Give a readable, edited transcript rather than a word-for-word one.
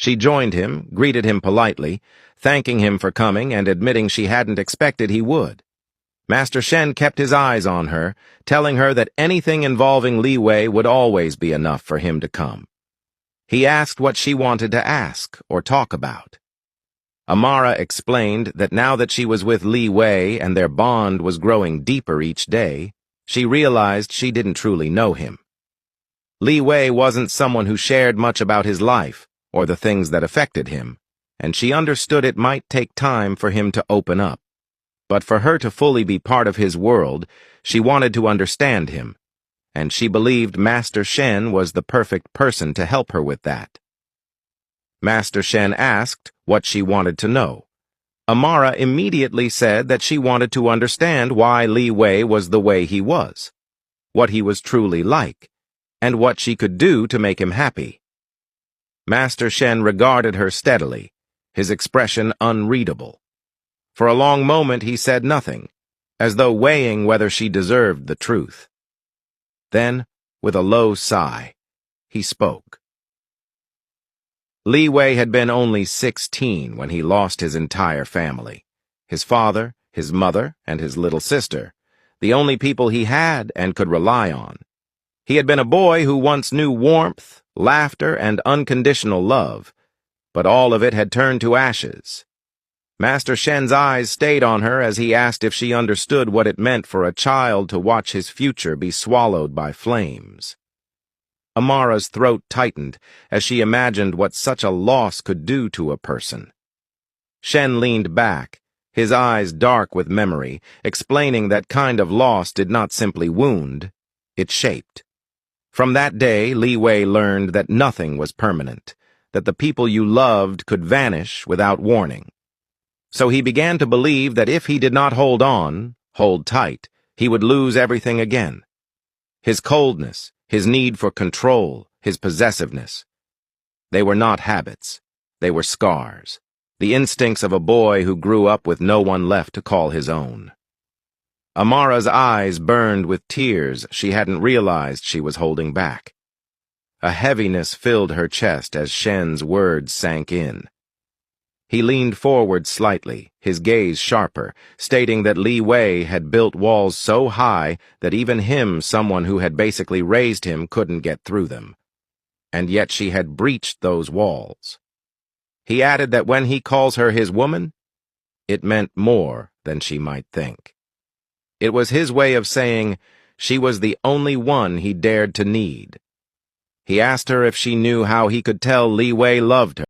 She joined him, greeted him politely, thanking him for coming and admitting she hadn't expected he would. Master Shen kept his eyes on her, telling her that anything involving Liwei would always be enough for him to come. He asked what she wanted to ask or talk about. Amara explained that now that she was with Liwei and their bond was growing deeper each day, she realized she didn't truly know him. Liwei wasn't someone who shared much about his life or the things that affected him, and she understood it might take time for him to open up. But for her to fully be part of his world, she wanted to understand him, and she believed Master Shen was the perfect person to help her with that. Master Shen asked what she wanted to know. Amara immediately said that she wanted to understand why Liwei was the way he was, what he was truly like, and what she could do to make him happy. Master Shen regarded her steadily, his expression unreadable. For a long moment he said nothing, as though weighing whether she deserved the truth. Then, with a low sigh, he spoke. Liwei had been only 16 when he lost his entire family. His father, his mother, and his little sister, the only people he had and could rely on. He had been a boy who once knew warmth, laughter, and unconditional love, but all of it had turned to ashes. Master Shen's eyes stayed on her as he asked if she understood what it meant for a child to watch his future be swallowed by flames. Amara's throat tightened as she imagined what such a loss could do to a person. Shen leaned back, his eyes dark with memory, explaining that kind of loss did not simply wound, it shaped. From that day, Liwei learned that nothing was permanent, that the people you loved could vanish without warning. So he began to believe that if he did not hold on, hold tight, he would lose everything again. His coldness, his need for control, his possessiveness. They were not habits. They were scars, the instincts of a boy who grew up with no one left to call his own. Amara's eyes burned with tears she hadn't realized she was holding back. A heaviness filled her chest as Shen's words sank in. He leaned forward slightly, his gaze sharper, stating that Liwei had built walls so high that even him, someone who had basically raised him, couldn't get through them. And yet she had breached those walls. He added that when he calls her his woman, it meant more than she might think. It was his way of saying she was the only one he dared to need. He asked her if she knew how he could tell Liwei loved her.